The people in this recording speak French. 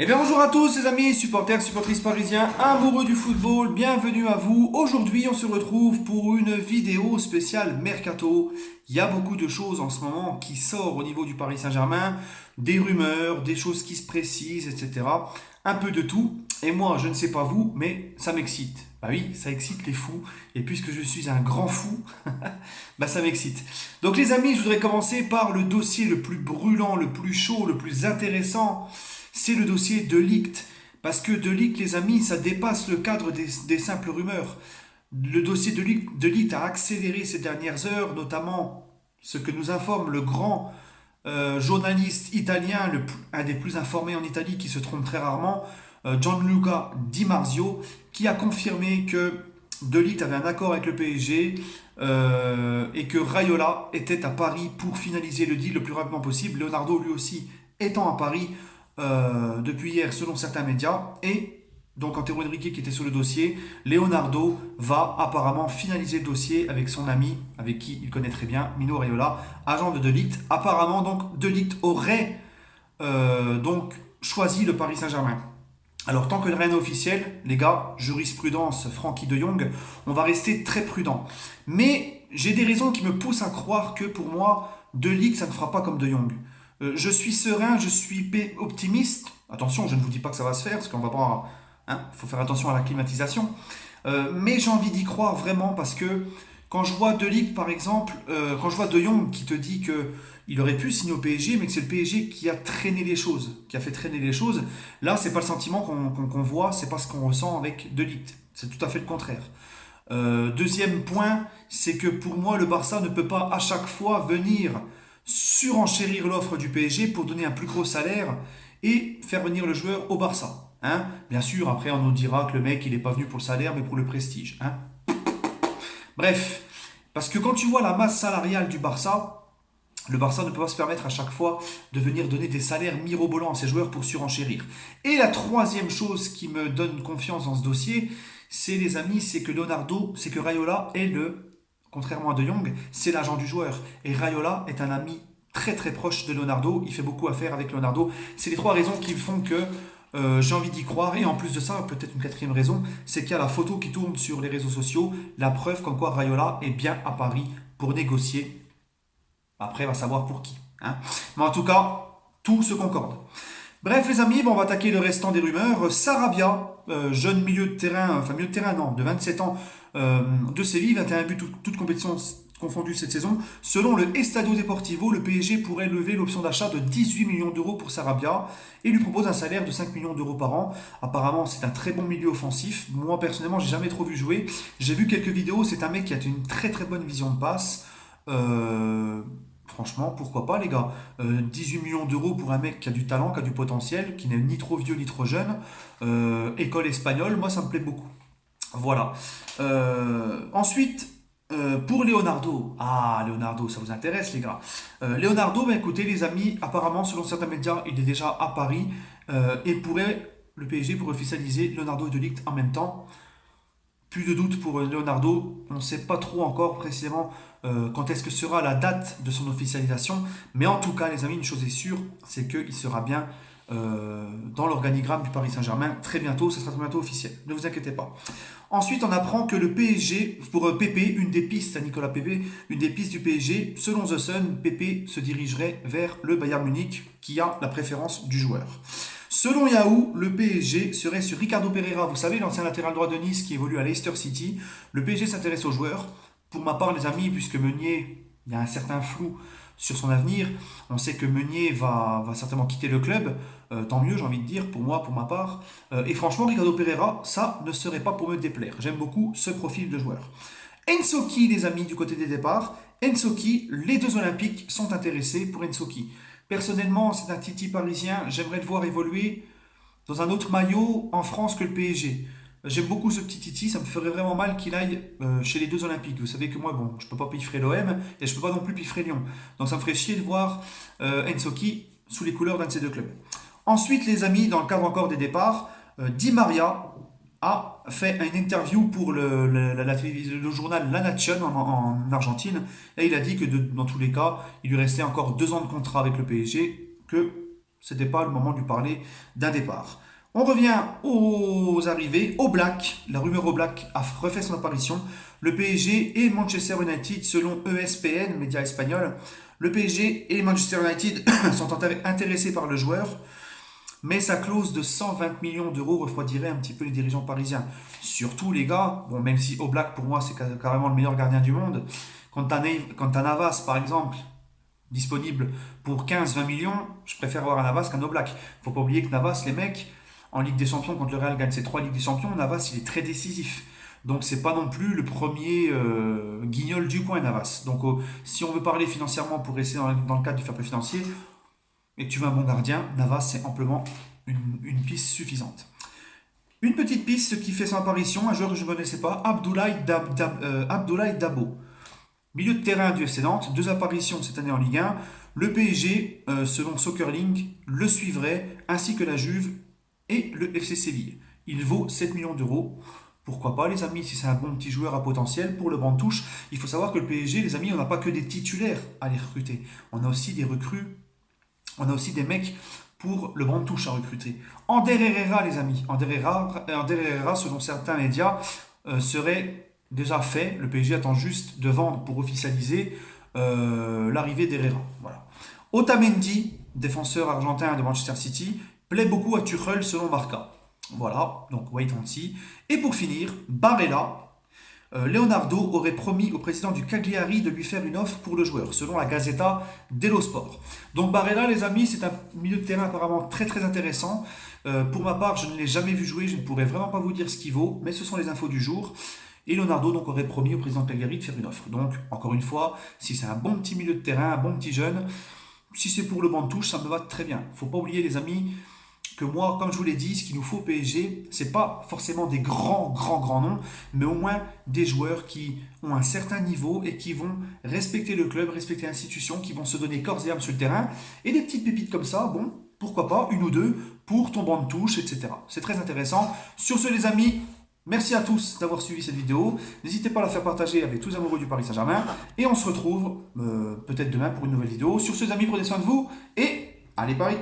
Eh bien bonjour à tous les amis, supporters, supportrices parisiens, amoureux du football, bienvenue à vous. Aujourd'hui on se retrouve pour une vidéo spéciale Mercato. Il y a beaucoup de choses en ce moment qui sortent au niveau du Paris Saint-Germain, des rumeurs, des choses qui se précisent, etc. Un peu de tout. Et moi je ne sais pas vous, mais ça m'excite. Bah oui, ça excite les fous. Et puisque je suis un grand fou, bah ça m'excite. Donc les amis, je voudrais commencer par le dossier le plus brûlant, le plus chaud, le plus intéressant. C'est le dossier de Ligt. Parce que de Ligt, les amis, ça dépasse le cadre des simples rumeurs. Le dossier de Ligt a accéléré ces dernières heures, notamment ce que nous informe le grand journaliste italien, un des plus informés en Italie, qui se trompe très rarement, Gianluca Di Marzio, qui a confirmé que De Ligt avait un accord avec le PSG et que Raiola était à Paris pour finaliser le deal le plus rapidement possible. Leonardo, lui aussi, étant à Paris depuis hier, selon certains médias. Et donc, Antero Henrique qui était sur le dossier, Leonardo va apparemment finaliser le dossier avec son ami, avec qui il connaît très bien, Mino Raiola, agent de Ligt. Apparemment, donc, De Ligt aurait donc choisi le Paris Saint-Germain. Alors, tant que rien n'est officiel, les gars, jurisprudence Frankie de Jong, on va rester très prudent. Mais j'ai des raisons qui me poussent à croire que pour moi, De Ligt, ça ne fera pas comme De Jong. Je suis serein, je suis optimiste. Attention, je ne vous dis pas que ça va se faire, parce qu'on va pas. Il faut faire attention à la climatisation. Mais j'ai envie d'y croire vraiment parce que quand je vois De Ligt, par exemple, quand je vois De Jong qui te dit que il aurait pu signer au PSG, mais que c'est le PSG qui a traîné les choses, qui a fait traîner les choses, là, c'est pas le sentiment qu'on voit, c'est pas ce qu'on ressent avec De Ligt. C'est tout à fait le contraire. Deuxième point, c'est que pour moi, le Barça ne peut pas à chaque fois venir surenchérir l'offre du PSG pour donner un plus gros salaire et faire venir le joueur au Barça. Hein. Bien sûr, après on nous dira que le mec il n'est pas venu pour le salaire mais pour le prestige. Hein. Bref, parce que quand tu vois la masse salariale du Barça, le Barça ne peut pas se permettre à chaque fois de venir donner des salaires mirobolants à ses joueurs pour surenchérir. Et la troisième chose qui me donne confiance dans ce dossier, c'est les amis, c'est que Leonardo, c'est que Raiola est contrairement à De Jong, c'est l'agent du joueur. Et Raiola est un ami très très proche de Leonardo, il fait beaucoup affaire avec Leonardo. C'est les trois raisons qui font que j'ai envie d'y croire. Et en plus de ça, peut-être une quatrième raison, c'est qu'il y a la photo qui tourne sur les réseaux sociaux, la preuve comme quoi Raiola est bien à Paris pour négocier. Après, on va savoir pour qui. Hein. Mais en tout cas, tout se concorde. Bref, les amis, bon, on va attaquer le restant des rumeurs. Sarabia, jeune milieu de terrain, enfin milieu de terrain, non, de 27 ans, de Séville, 21 buts, toutes compétitions confondues cette saison. Selon le Estadio Deportivo, le PSG pourrait lever l'option d'achat de 18 millions d'euros pour Sarabia et lui propose un salaire de 5 millions d'euros par an. Apparemment, c'est un très bon milieu offensif. Moi, personnellement, j'ai jamais trop vu jouer. J'ai vu quelques vidéos. C'est un mec qui a une très très bonne vision de passe. Franchement, pourquoi pas les gars. 18 millions d'euros pour un mec qui a du talent, qui a du potentiel, qui n'est ni trop vieux ni trop jeune. École espagnole, moi ça me plaît beaucoup. Voilà. Ensuite, pour Leonardo. Ah, Leonardo, ça vous intéresse les gars. Leonardo, bah, écoutez les amis, apparemment selon certains médias, il est déjà à Paris et le PSG pourrait officialiser Leonardo et De Ligt en même temps. Plus de doute pour Leonardo. On ne sait pas trop encore précisément quand est-ce que sera la date de son officialisation. Mais en tout cas, les amis, une chose est sûre, c'est qu'il sera bien dans l'organigramme du Paris Saint-Germain très bientôt. Ce sera très bientôt officiel. Ne vous inquiétez pas. Ensuite, on apprend que le PSG, pour Pépé, une des pistes à Nicolas Pépé, une des pistes du PSG, selon The Sun, Pépé se dirigerait vers le Bayern Munich qui a la préférence du joueur. Selon Yahoo, le PSG serait sur Ricardo Pereira, vous savez, l'ancien latéral droit de Nice qui évolue à Leicester City. Le PSG s'intéresse aux joueurs. Pour ma part, les amis, puisque Meunier, il y a un certain flou sur son avenir, on sait que Meunier va certainement quitter le club. Tant mieux, j'ai envie de dire, pour moi, pour ma part. Et franchement, Ricardo Pereira, ça ne serait pas pour me déplaire. J'aime beaucoup ce profil de joueur. Ensoki, les amis, du côté des départs. Ensoki, les deux Olympiques sont intéressés pour Ensoki. Personnellement, c'est un Titi parisien. J'aimerais le voir évoluer dans un autre maillot en France que le PSG. J'aime beaucoup ce petit Titi. Ça me ferait vraiment mal qu'il aille chez les deux Olympiques. Vous savez que moi, bon, je peux pas piffrer l'OM et je peux pas non plus piffrer Lyon. Donc ça me ferait chier de voir Ensoki sous les couleurs d'un de ces deux clubs. Ensuite, les amis, dans le cadre encore des départs, Di Maria a fait une interview pour le journal La Nation en Argentine. Et il a dit que dans tous les cas, il lui restait encore 2 ans de contrat avec le PSG, que C'était pas le moment de lui parler d'un départ. On revient aux arrivées. Oblak, la rumeur Oblak a refait son apparition. Le PSG et Manchester United, selon ESPN, média espagnol, le PSG et Manchester United sont intéressés par le joueur, mais sa clause de 120 millions d'euros refroidirait un petit peu les dirigeants parisiens. Surtout les gars, bon, même si Oblak pour moi c'est carrément le meilleur gardien du monde, quand t'as Navas par exemple, disponible pour 15-20 millions, je préfère avoir un Navas qu'un Oblak. Faut pas oublier que Navas, les mecs, en Ligue des Champions, quand le Real gagne ses 3 Ligues des Champions, Navas il est très décisif. Donc c'est pas non plus le premier guignol du coin, Navas. Donc si on veut parler financièrement pour rester dans le cadre du fair play financier, et que tu veux un bon gardien, Navas c'est amplement une piste suffisante. Une petite piste qui fait son apparition, un joueur que je ne connaissais pas, Abdoulaye Dabo. Milieu de terrain du FC Nantes, 2 apparitions cette année en Ligue 1. Le PSG, selon Soccerlink, le suivrait, ainsi que la Juve et le FC Séville. Il vaut 7 millions d'euros. Pourquoi pas, les amis, si c'est un bon petit joueur à potentiel pour le banc de touche. Il faut savoir que le PSG, les amis, on n'a pas que des titulaires à les recruter. On a aussi des recrues, on a aussi des mecs pour le banc de touche à recruter. Ander Herrera, les amis. Ander Herrera, selon certains médias, serait déjà fait. Le PSG attend juste de vendre pour officialiser l'arrivée d'Herrera. Voilà. Otamendi, défenseur argentin de Manchester City, plaît beaucoup à Tuchel selon Marca. Voilà, donc wait and see. Et pour finir, Barella. Leonardo aurait promis au président du Cagliari de lui faire une offre pour le joueur, selon la Gazzetta dello Sport. Donc Barella, les amis, c'est un milieu de terrain apparemment très très intéressant. Pour ma part, je ne l'ai jamais vu jouer, je ne pourrais vraiment pas vous dire ce qu'il vaut, mais ce sont les infos du jour. Et Leonardo donc aurait promis au président Cagliari de faire une offre. Donc, encore une fois, si c'est un bon petit milieu de terrain, un bon petit jeune, si c'est pour le banc de touche, ça me va très bien. Faut pas oublier, les amis, que moi, comme je vous l'ai dit, ce qu'il nous faut au PSG, c'est pas forcément des grands noms, mais au moins des joueurs qui ont un certain niveau et qui vont respecter le club, respecter l'institution, qui vont se donner corps et âme sur le terrain. Et des petites pépites comme ça, bon, pourquoi pas, une ou deux pour ton banc de touche, etc. C'est très intéressant. Sur ce, les amis, merci à tous d'avoir suivi cette vidéo. N'hésitez pas à la faire partager avec tous les amoureux du Paris Saint-Germain. Et on se retrouve peut-être demain pour une nouvelle vidéo. Sur ce, les amis, prenez soin de vous et allez Paris!